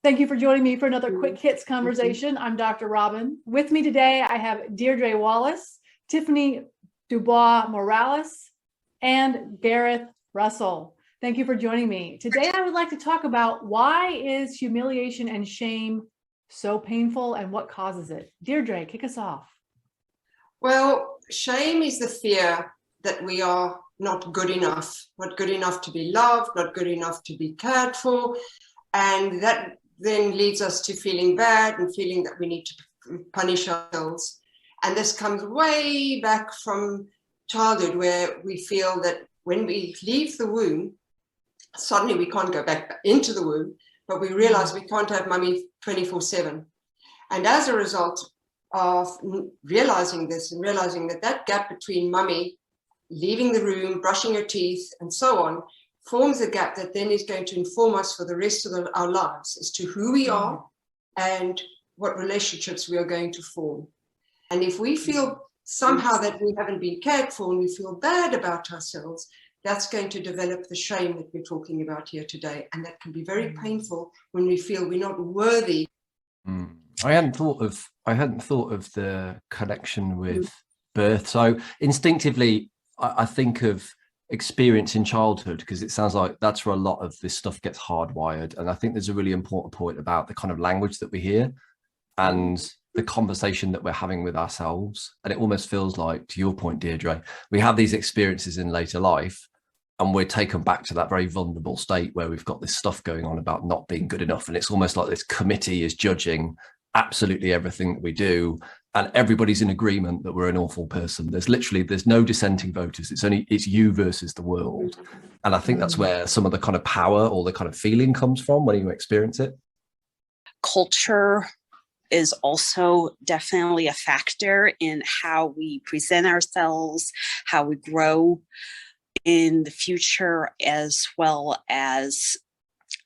Thank you for joining me for another Quick Hits conversation. I'm Dr. Robyn. With me today, I have Deidré Wallace, Tiffany DuBois-Morales, and Gareth Russell. Thank you for joining me. Today, I would like to talk about why is humiliation and shame so painful and what causes it? Deidré, kick us off. Well, shame is the fear that we are not good enough to be loved, not good enough to be cared for, and that then leads us to feeling bad and feeling that we need to punish ourselves. And this comes way back from childhood, where we feel that when we leave the womb, suddenly we can't go back into the womb, but we realize we can't have mummy 24/7. And as a result of realizing this and realizing that that gap between mummy leaving the room, brushing her teeth, and so on, forms a gap that then is going to inform us for the rest of our lives as to who we are and what relationships we are going to form. And if we feel somehow that we haven't been cared for and we feel bad about ourselves, that's going to develop the shame that we're talking about here today. And that can be very painful when we feel we're not worthy. I hadn't thought of the connection with birth. So instinctively, I think of experience in childhood, because it sounds like that's where a lot of this stuff gets hardwired. And I think there's a really important point about the kind of language that we hear and the conversation that we're having with ourselves. And it almost feels like, to your point, Deidré, we have these experiences in later life and we're taken back to that very vulnerable state where we've got this stuff going on about not being good enough. And it's almost like this committee is judging absolutely everything that we do, and everybody's in agreement that we're an awful person. There's no dissenting voters. It's you versus the world. And I think that's where some of the kind of power or the kind of feeling comes from when you experience it. Culture is also definitely a factor in how we present ourselves, how we grow in the future, as well as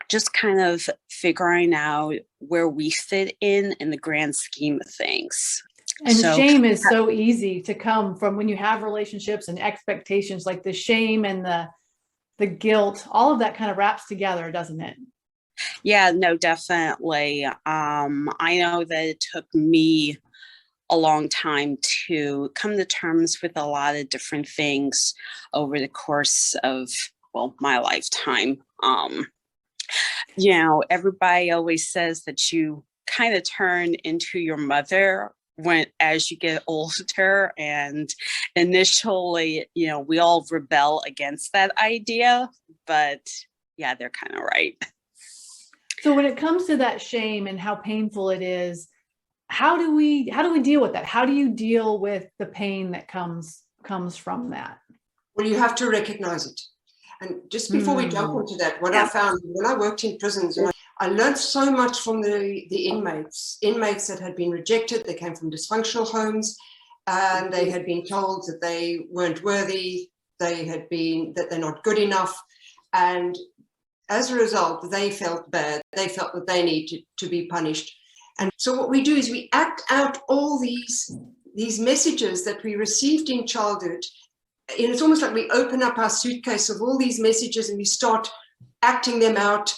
just kind of figuring out where we fit in the grand scheme of things. And shame is so easy to come from when you have relationships and expectations, like the shame and the guilt, all of that kind of wraps together, doesn't it? Yeah, no, definitely. I know that it took me a long time to come to terms with a lot of different things over the course of, my lifetime. Everybody always says that you kind of turn into your mother as you get older, and initially, we all rebel against that idea, but yeah, they're kind of right. So when it comes to that shame and how painful it is, how do we deal with that? How do you deal with the pain that comes from that? Well, you have to recognize it. And just before we jump into that, what I found when I worked in prisons, I learned so much from the inmates that had been rejected. They came from dysfunctional homes, and they had been told that they weren't worthy, that they're not good enough. And as a result, they felt bad. They felt that they needed to be punished. And so what we do is we act out all these messages that we received in childhood. And it's almost like we open up our suitcase of all these messages and we start acting them out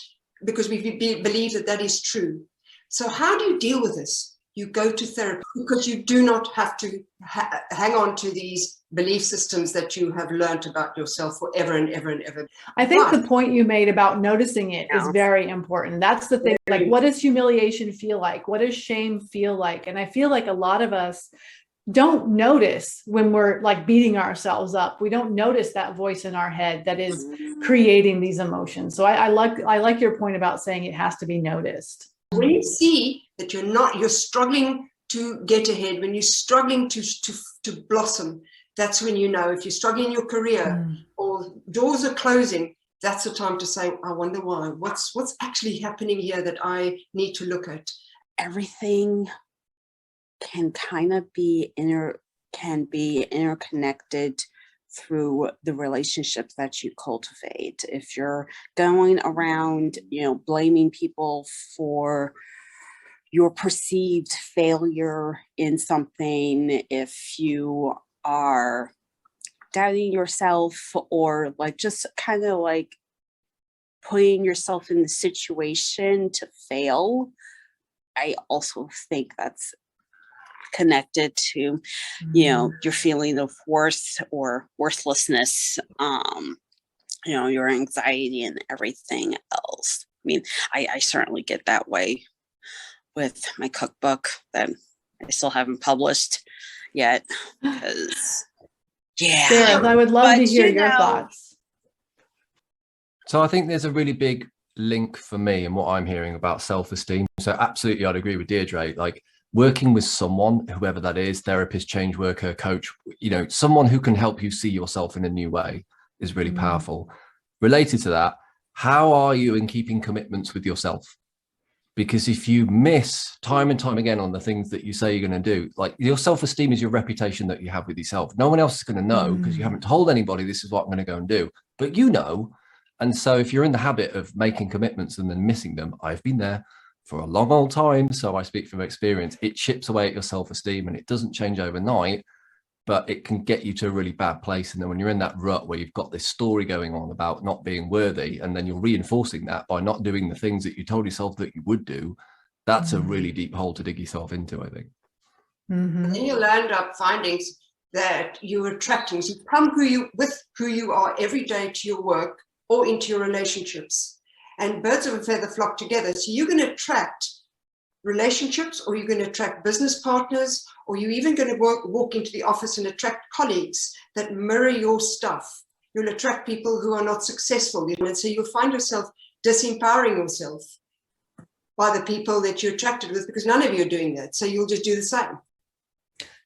because we believe that is true. So how do you deal with this? You go to therapy, because you do not have to hang on to these belief systems that you have learned about yourself forever and ever and ever. I think the point you made about noticing it is very important. That's the thing. Like, what does humiliation feel like? What does shame feel like? And I feel like a lot of us don't notice when we're like beating ourselves up. We don't notice that voice in our head that is creating these emotions. So I like your point about saying it has to be noticed. When you see that you're struggling to get ahead, when you're struggling to blossom, that's when you know. If you're struggling in your career or doors are closing, that's the time to say, I wonder why. What's actually happening here that I need to look at? Everything can kind of be interconnected through the relationships that you cultivate. If you're going around, blaming people for your perceived failure in something, if you are doubting yourself, or like just kind of like putting yourself in the situation to fail, I also think that's connected to, your feeling of worth or worthlessness, your anxiety and everything else. I mean, I certainly get that way with my cookbook that I still haven't published yet, because Gareth, I would love to hear your thoughts. So I think there's a really big link for me and what I'm hearing about self-esteem. So absolutely, I'd agree with Deidré. Like, working with someone, whoever that is, therapist, change worker, coach, someone who can help you see yourself in a new way is really powerful. Related to that, how are you in keeping commitments with yourself? Because if you miss time and time again on the things that you say you're going to do, like, your self-esteem is your reputation that you have with yourself. No one else is going to know because you haven't told anybody this is what I'm going to go and do, but and so if you're in the habit of making commitments and then missing them, I've been there for a long old time, so I speak from experience, it chips away at your self-esteem, and it doesn't change overnight, but it can get you to a really bad place. And then when you're in that rut where you've got this story going on about not being worthy, and then you're reinforcing that by not doing the things that you told yourself that you would do, that's a really deep hole to dig yourself into, I think. And then you'll end up finding that you're attracting, so you come with who you are every day to your work or into your relationships, and birds of a feather flock together. So you're going to attract relationships, or you're going to attract business partners, or you're even going to walk into the office and attract colleagues that mirror your stuff. You'll attract people who are not successful, and so you'll find yourself disempowering yourself by the people that you're attracted with, because none of you are doing that. So you'll just do the same.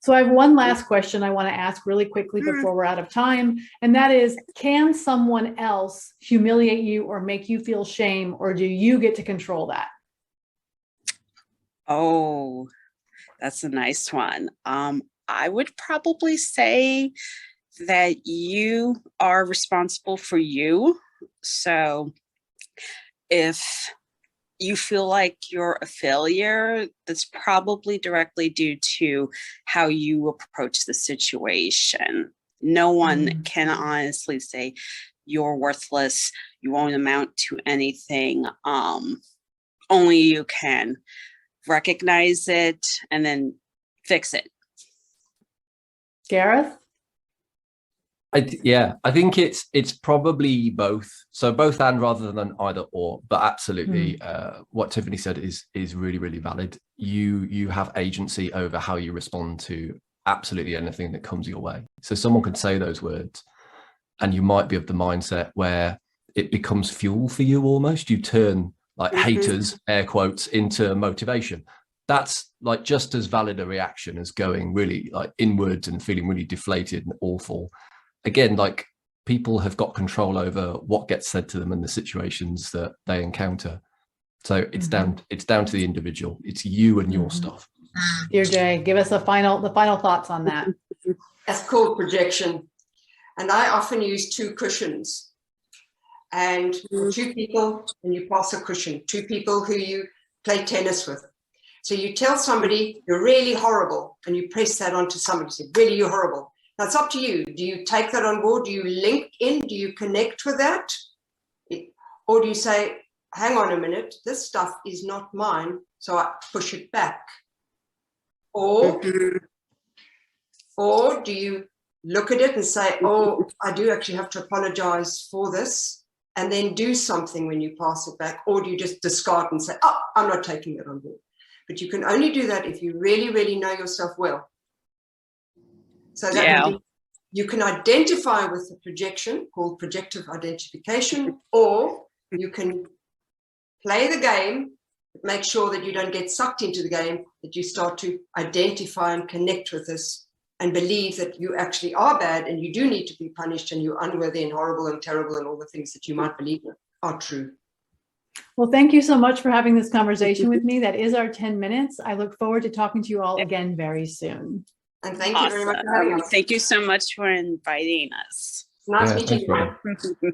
So I have one last question I want to ask really quickly before we're out of time. And that is, can someone else humiliate you or make you feel shame, or do you get to control that? Oh, that's a nice one. I would probably say that you are responsible for you. So if you feel like you're a failure, that's probably directly due to how you approach the situation. No one can honestly say you're worthless, you won't amount to anything. Only you can recognize it and then fix it. Gareth? I think it's probably both. So both and rather than either or, but absolutely what Tiffany said is really, really valid. You have agency over how you respond to absolutely anything that comes your way. So someone could say those words and you might be of the mindset where it becomes fuel for you almost. You turn like haters, air quotes, into motivation. That's like just as valid a reaction as going really like inwards and feeling really deflated and awful. Again, like, people have got control over what gets said to them and the situations that they encounter. So it's down to the individual. It's you and your stuff. Deidré, give us the final thoughts on that. That's called projection. And I often use two cushions. And two people, and you pass a cushion, two people who you play tennis with. So you tell somebody you're really horrible, and you press that onto somebody. You say, really, you're horrible. Now, it's up to you. Do you take that on board? Do you link in? Do you connect with that? Or do you say, hang on a minute, this stuff is not mine, so I push it back? Or do you look at it and say, oh, I do actually have to apologize for this, and then do something when you pass it back? Or do you just discard and say, oh, I'm not taking it on board? But you can only do that if you really, really know yourself well. So that you can identify with the projection, called projective identification, or you can play the game, make sure that you don't get sucked into the game, that you start to identify and connect with this and believe that you actually are bad and you do need to be punished and you're unworthy and horrible and terrible and all the things that you might believe are true. Well, thank you so much for having this conversation with me. That is our 10 minutes. I look forward to talking to you all again very soon. And thank you very much for having us. Thank you so much for inviting us. Nice meeting you.